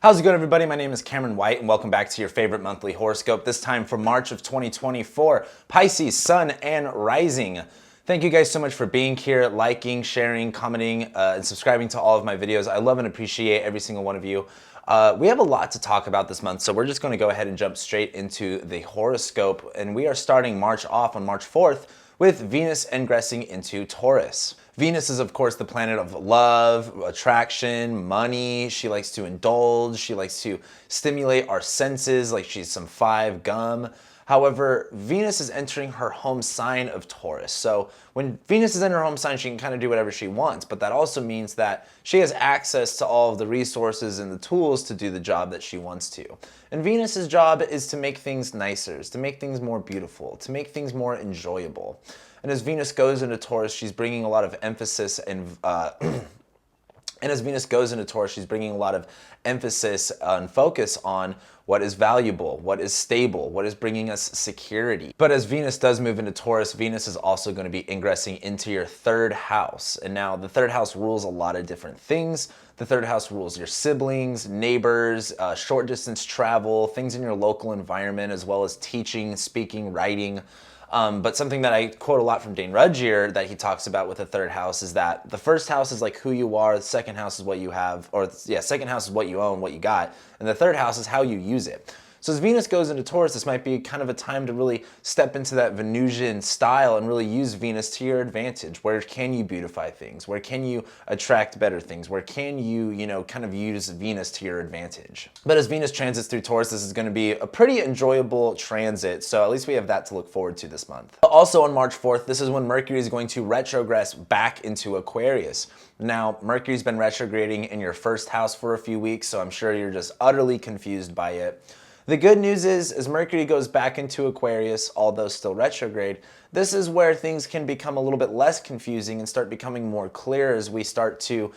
How's it going, everybody? My name is Cameron White, and welcome back to your favorite monthly horoscope, this time for March of 2024, Pisces, Sun, and Rising. Thank you guys so much for being here, liking, sharing, commenting, and subscribing to all of my videos. I love and appreciate every single one of you. We have a lot to talk about this month, so we're just going to go ahead and jump straight into the horoscope, and we are starting March off on March 4th with Venus ingressing into Taurus. Venus is, of course, the planet of love, attraction, money. She likes to indulge. She likes to stimulate our senses like she's some five gum. However, Venus is entering her home sign of Taurus. So when Venus is in her home sign, she can kind of do whatever she wants, but that also means that she has access to all of the resources and the tools to do the job that she wants to. And Venus's job is to make things nicer, to make things more beautiful, to make things more enjoyable. And as Venus goes into Taurus, she's bringing a lot of emphasis and as Venus goes into Taurus, she's bringing a lot of emphasis and focus on what is valuable, what is stable, what is bringing us security. But as Venus does move into Taurus, Venus is also going to be ingressing into your third house. And now the third house rules a lot of different things. The third house rules your siblings, neighbors, short distance travel, things in your local environment, as well as teaching, speaking, writing. But something that I quote a lot from Dane Rudgier that he talks about with the third house is that the first house is like who you are, the second house is what you have, second house is what you own, what you got, and the third house is how you use it. So as Venus goes into Taurus, this might be kind of a time to really step into that Venusian style and really use Venus to your advantage. Where can you beautify things? Where can you attract better things? Where can you, kind of use Venus to your advantage? But as Venus transits through Taurus, this is going to be a pretty enjoyable transit. So at least we have that to look forward to this month. Also on March 4th, this is when Mercury is going to retrogress back into Aquarius. Now, Mercury's been retrograding in your first house for a few weeks, so I'm sure you're just utterly confused by it. The good news is, as Mercury goes back into Aquarius, although still retrograde, this is where things can become a little bit less confusing and start becoming more clear as we start to,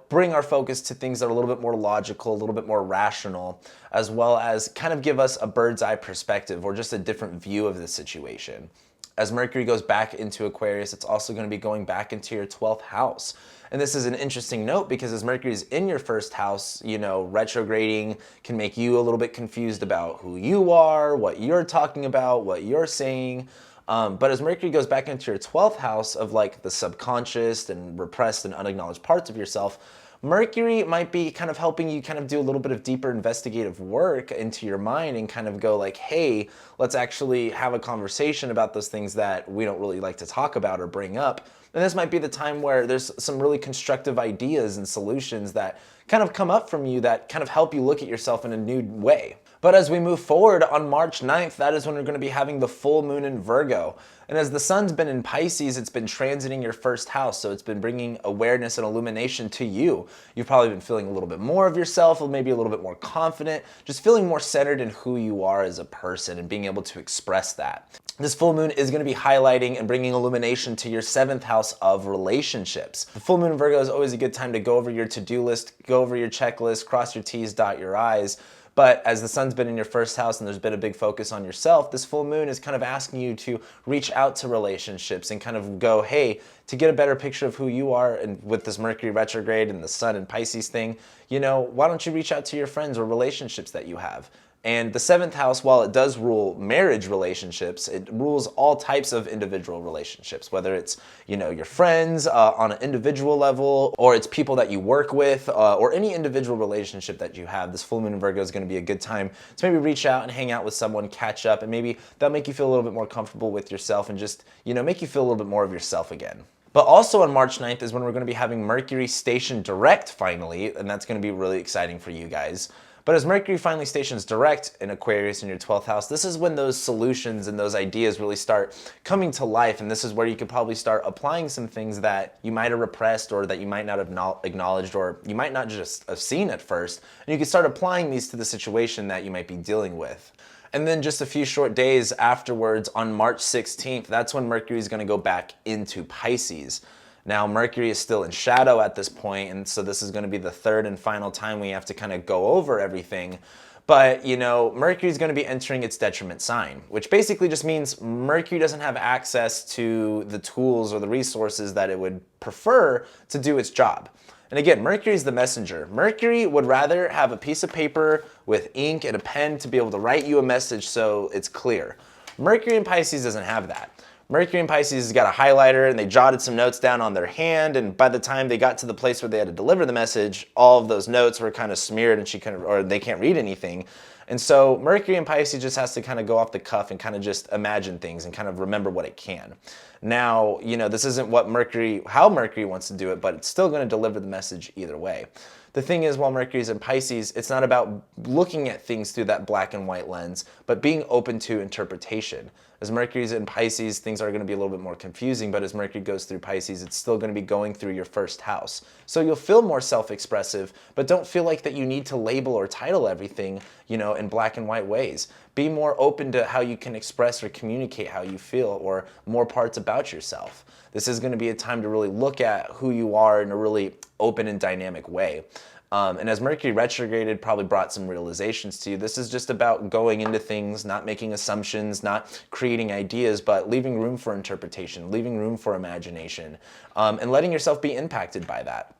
bring our focus to things that are a little bit more logical, a little bit more rational, as well as kind of give us a bird's eye perspective or just a different view of the situation. As Mercury goes back into Aquarius, it's also going to be going back into your 12th house. And this is an interesting note because as Mercury is in your first house, retrograding can make you a little bit confused about who you are, what you're talking about, what you're saying. But as Mercury goes back into your 12th house of like the subconscious and repressed and unacknowledged parts of yourself, Mercury might be kind of helping you kind of do a little bit of deeper investigative work into your mind and kind of go like, hey, let's actually have a conversation about those things that we don't really like to talk about or bring up. And this might be the time where there's some really constructive ideas and solutions that kind of come up from you that kind of help you look at yourself in a new way. But as we move forward on March 9th, that is when we're going to be having the full moon in Virgo. And as the sun's been in Pisces, it's been transiting your first house. So it's been bringing awareness and illumination to you. You've probably been feeling a little bit more of yourself, or maybe a little bit more confident, just feeling more centered in who you are as a person and being able to express that. This full moon is going to be highlighting and bringing illumination to your 7th house of relationships. The full moon in Virgo is always a good time to go over your to-do list, go over your checklist, cross your T's, dot your I's. But as the sun's been in your first house and there's been a big focus on yourself, this full moon is kind of asking you to reach out to relationships and kind of go, hey, to get a better picture of who you are, and with this Mercury retrograde and the sun and Pisces thing, why don't you reach out to your friends or relationships that you have? And the 7th house, while it does rule marriage relationships, it rules all types of individual relationships, whether it's, your friends on an individual level, or it's people that you work with, or any individual relationship that you have. This full moon in Virgo is going to be a good time to maybe reach out and hang out with someone, catch up, and maybe that'll make you feel a little bit more comfortable with yourself and just, make you feel a little bit more of yourself again. But also on March 9th is when we're going to be having Mercury stationed direct finally, and that's going to be really exciting for you guys. But as Mercury finally stations direct in Aquarius in your 12th house, this is when those solutions and those ideas really start coming to life. And this is where you could probably start applying some things that you might have repressed or that you might not have acknowledged or you might not just have seen at first. And you can start applying these to the situation that you might be dealing with. And then just a few short days afterwards, on March 16th, that's when Mercury is going to go back into Pisces. Now, Mercury is still in shadow at this point, and so this is going to be the third and final time we have to kind of go over everything. But, Mercury is going to be entering its detriment sign, which basically just means Mercury doesn't have access to the tools or the resources that it would prefer to do its job. And again, Mercury is the messenger. Mercury would rather have a piece of paper with ink and a pen to be able to write you a message so it's clear. Mercury in Pisces doesn't have that. Mercury in Pisces has got a highlighter and they jotted some notes down on their hand, and by the time they got to the place where they had to deliver the message, all of those notes were kind of smeared and or they can't read anything. And so Mercury in Pisces just has to kind of go off the cuff and kind of just imagine things and kind of remember what it can. Now, this isn't how Mercury wants to do it, but it's still going to deliver the message either way. The thing is, while Mercury's in Pisces, it's not about looking at things through that black and white lens, but being open to interpretation. As Mercury's in Pisces, things are going to be a little bit more confusing, but as Mercury goes through Pisces, it's still going to be going through your first house. So you'll feel more self-expressive, but don't feel like that you need to label or title everything, in black and white ways. Be more open to how you can express or communicate how you feel or more parts about yourself. This is going to be a time to really look at who you are in a really open and dynamic way. And as Mercury retrograded probably brought some realizations to you, this is just about going into things, not making assumptions, not creating ideas, but leaving room for interpretation, leaving room for imagination, and letting yourself be impacted by that.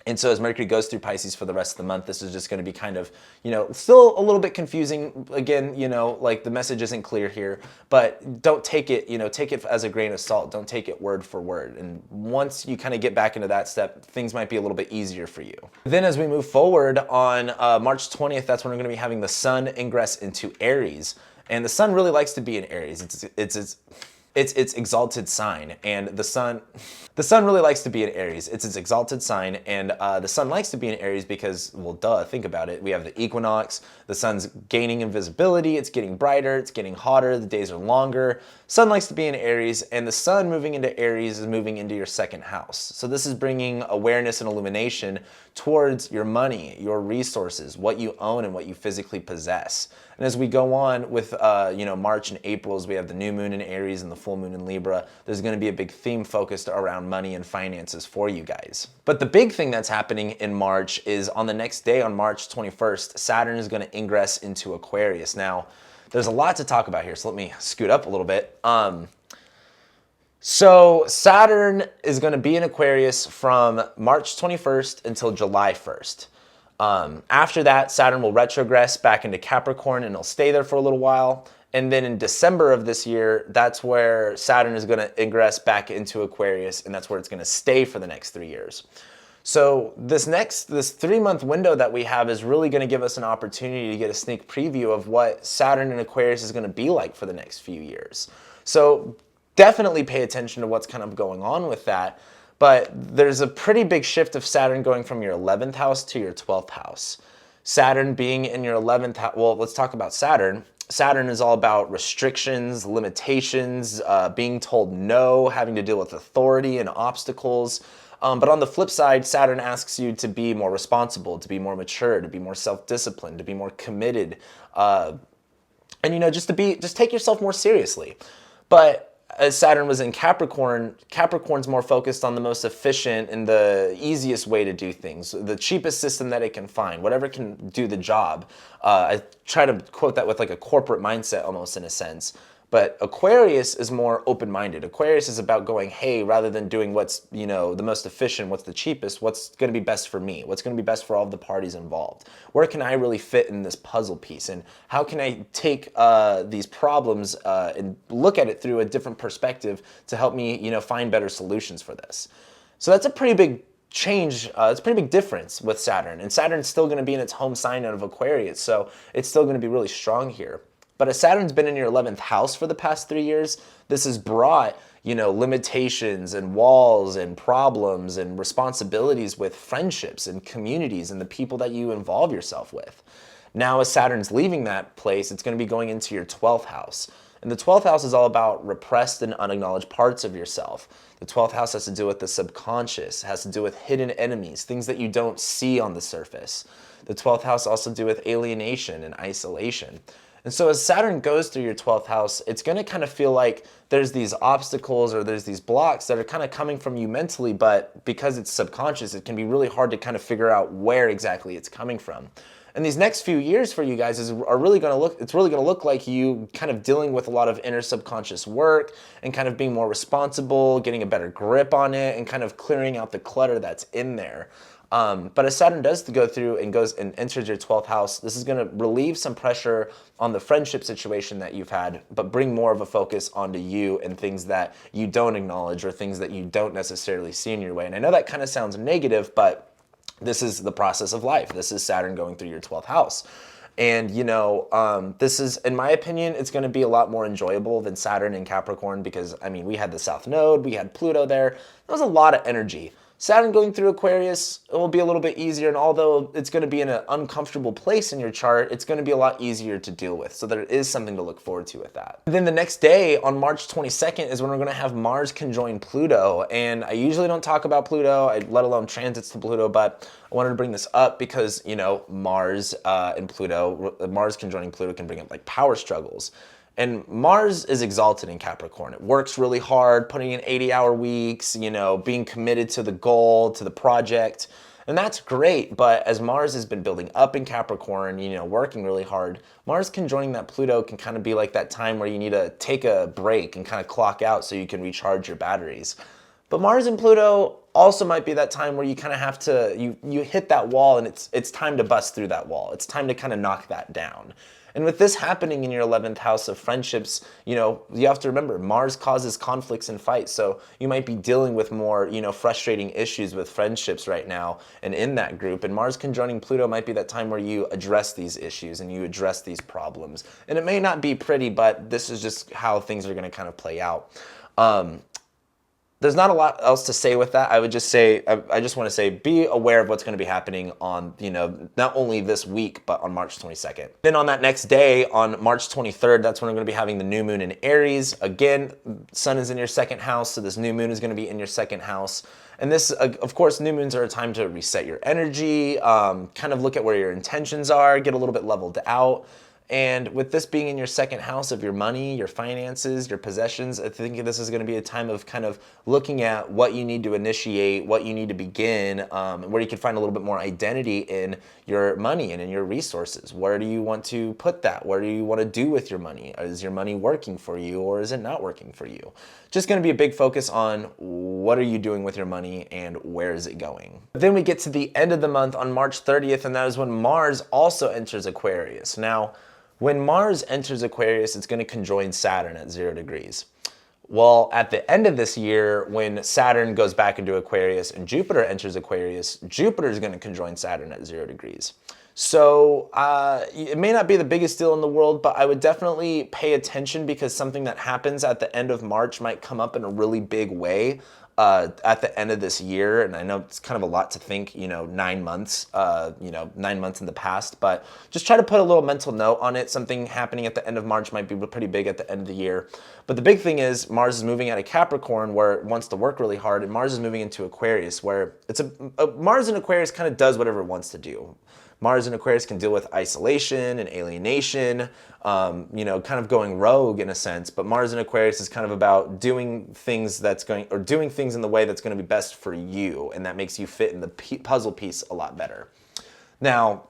And so as Mercury goes through Pisces for the rest of the month, this is just going to be kind of, still a little bit confusing. Again, like the message isn't clear here, but don't take it, take it as a grain of salt. Don't take it word for word. And once you kind of get back into that step, things might be a little bit easier for you. Then as we move forward on March 20th, that's when we're going to be having the Sun ingress into Aries. And the Sun really likes to be in Aries. It's its exalted sign, and the sun really likes to be in Aries. It's its exalted sign, and the sun likes to be in Aries because, well, duh, think about it. We have the equinox, the sun's gaining invisibility, it's getting brighter, it's getting hotter, the days are longer. Sun likes to be in Aries, and the sun moving into Aries is moving into your second house. So this is bringing awareness and illumination towards your money, your resources, what you own and what you physically possess. And as we go on with March and April, as we have the new moon in Aries and the full moon in Libra, there's going to be a big theme focused around money and finances for you guys. But the big thing that's happening in March is on the next day, on March 21st, Saturn is going to ingress into Aquarius. Now, there's a lot to talk about here, so let me scoot up a little bit. So Saturn is going to be in Aquarius from March 21st until July 1st. After that, Saturn will retrogress back into Capricorn and it'll stay there for a little while. And then in December of this year, that's where Saturn is going to ingress back into Aquarius, and that's where it's going to stay for the next 3 years. So this 3-month window that we have is really going to give us an opportunity to get a sneak preview of what Saturn in Aquarius is going to be like for the next few years. So definitely pay attention to what's kind of going on with that. But there's a pretty big shift of Saturn going from your 11th house to your 12th house. Saturn being in your 11th house, well, let's talk about Saturn. Saturn is all about restrictions, limitations, being told no, having to deal with authority and obstacles. But on the flip side, Saturn asks you to be more responsible, to be more mature, to be more self-disciplined, to be more committed, and just take yourself more seriously. But as Saturn was in Capricorn, Capricorn's more focused on the most efficient and the easiest way to do things, the cheapest system that it can find, whatever can do the job. I try to quote that with like a corporate mindset almost in a sense. But Aquarius is more open-minded. Aquarius is about going, hey, rather than doing what's, the most efficient, what's the cheapest, what's going to be best for me? What's going to be best for all of the parties involved? Where can I really fit in this puzzle piece? And how can I take these problems and look at it through a different perspective to help me, find better solutions for this? So that's a pretty big change. It's a pretty big difference with Saturn. And Saturn's still going to be in its home sign of Aquarius, so it's still going to be really strong here. But as Saturn's been in your 11th house for the past 3 years, this has brought, limitations and walls and problems and responsibilities with friendships and communities and the people that you involve yourself with. Now, as Saturn's leaving that place, it's going to be going into your 12th house. And the 12th house is all about repressed and unacknowledged parts of yourself. The 12th house has to do with the subconscious, has to do with hidden enemies, things that you don't see on the surface. The 12th house also do with alienation and isolation. And so as Saturn goes through your 12th house, it's going to kind of feel like there's these obstacles or there's these blocks that are kind of coming from you mentally, but because it's subconscious, it can be really hard to kind of figure out where exactly it's coming from. And these next few years for you guys it's really going to look like you kind of dealing with a lot of inner subconscious work and kind of being more responsible, getting a better grip on it, and kind of clearing out the clutter that's in there. But as Saturn does go through and goes and enters your 12th house, this is going to relieve some pressure on the friendship situation that you've had, but bring more of a focus onto you and things that you don't acknowledge or things that you don't necessarily see in your way. And I know that kind of sounds negative, but this is the process of life. This is Saturn going through your 12th house. And, this is, in my opinion, it's going to be a lot more enjoyable than Saturn in Capricorn because, I mean, we had the South Node, we had Pluto there. There was a lot of energy. Saturn going through Aquarius, it will be a little bit easier, and although it's going to be in an uncomfortable place in your chart, it's going to be a lot easier to deal with. So there is something to look forward to with that. And then the next day, on March 22nd, is when we're going to have Mars conjoin Pluto. And I usually don't talk about Pluto, let alone transits to Pluto, but I wanted to bring this up because, Mars and Pluto, Mars conjoining Pluto can bring up like power struggles. And Mars is exalted in Capricorn. It works really hard, putting in 80-hour weeks, being committed to the goal, to the project. And that's great, but as Mars has been building up in Capricorn, working really hard, Mars conjoining that Pluto can kind of be like that time where you need to take a break and kind of clock out so you can recharge your batteries. But Mars and Pluto also might be that time where you kind of have to, you hit that wall and it's time to bust through that wall. It's time to kind of knock that down. And with this happening in your 11th house of friendships, you have to remember Mars causes conflicts and fights. So you might be dealing with more, frustrating issues with friendships right now and in that group. And Mars conjoining Pluto might be that time where you address these issues and you address these problems. And it may not be pretty, but this is just how things are going to kind of play out. There's not a lot else to say with that. I would just say, I just want to say, be aware of what's going to be happening on, not only this week, but on March 22nd. Then on that next day, on March 23rd, that's when I'm going to be having the new moon in Aries. Again, sun is in your second house, so this new moon is going to be in your second house. And this, of course, new moons are a time to reset your energy, kind of look at where your intentions are, get a little bit leveled out. And with this being in your second house of your money, your finances, your possessions, I think this is going to be a time of kind of looking at what you need to initiate, what you need to begin, where you can find a little bit more identity in your money and in your resources. Where do you want to put that? What do you want to do with your money? Is your money working for you or is it not working for you? Just going to be a big focus on what are you doing with your money and where is it going. Then we get to the end of the month on March 30th, and that is when Mars also enters Aquarius. Now, when Mars enters Aquarius, it's going to conjoin Saturn at 0 degrees. Well, at the end of this year, when Saturn goes back into Aquarius and Jupiter enters Aquarius, Jupiter is going to conjoin Saturn at 0 degrees. So it may not be the biggest deal in the world, but I would definitely pay attention because something that happens at the end of March might come up in a really big way at the end of this year. And I know it's kind of a lot to think, 9 months, 9 months in the past, but just try to put a little mental note on it. Something happening at the end of March might be pretty big at the end of the year. But the big thing is Mars is moving out of Capricorn where it wants to work really hard, and Mars is moving into Aquarius where it's Mars in Aquarius kind of does whatever it wants to do. Mars in Aquarius can deal with isolation and alienation, kind of going rogue in a sense. But Mars in Aquarius is kind of about doing things doing things in the way that's going to be best for you, and that makes you fit in the puzzle piece a lot better. Now,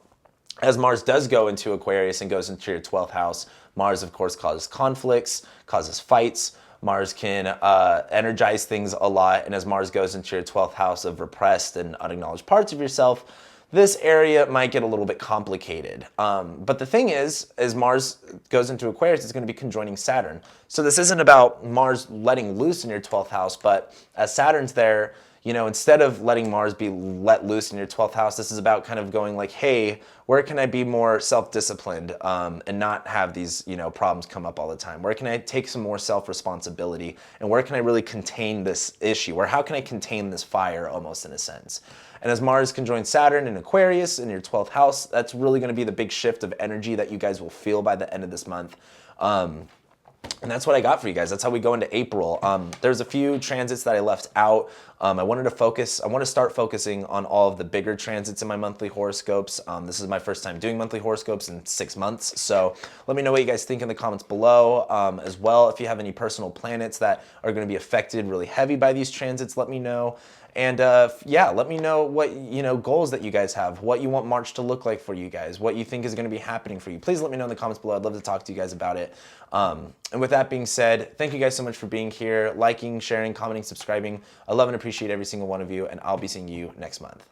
as Mars does go into Aquarius and goes into your 12th house, Mars, of course, causes conflicts, causes fights. Mars can energize things a lot, and as Mars goes into your 12th house of repressed and unacknowledged parts of yourself, this area might get a little bit complicated. But the thing is, as Mars goes into Aquarius, it's going to be conjoining Saturn. So this isn't about Mars letting loose in your 12th house, but as Saturn's there, instead of letting Mars be let loose in your 12th house, this is about kind of going like, hey, where can I be more self-disciplined and not have these, problems come up all the time? Where can I take some more self-responsibility? And where can I really contain this issue? Or how can I contain this fire almost in a sense? And as Mars conjoins Saturn in Aquarius in your 12th house, that's really going to be the big shift of energy that you guys will feel by the end of this month. And that's what I got for you guys. That's how we go into April. There's a few transits that I left out. I want to start focusing on all of the bigger transits in my monthly horoscopes. This is my first time doing monthly horoscopes in 6 months. So let me know what you guys think in the comments below. As well, if you have any personal planets that are going to be affected really heavy by these transits, let me know. And let me know what goals that you guys have, what you want March to look like for you guys, what you think is going to be happening for you. Please let me know in the comments below. I'd love to talk to you guys about it. And with that being said, thank you guys so much for being here, liking, sharing, commenting, subscribing. I love and appreciate every single one of you, and I'll be seeing you next month.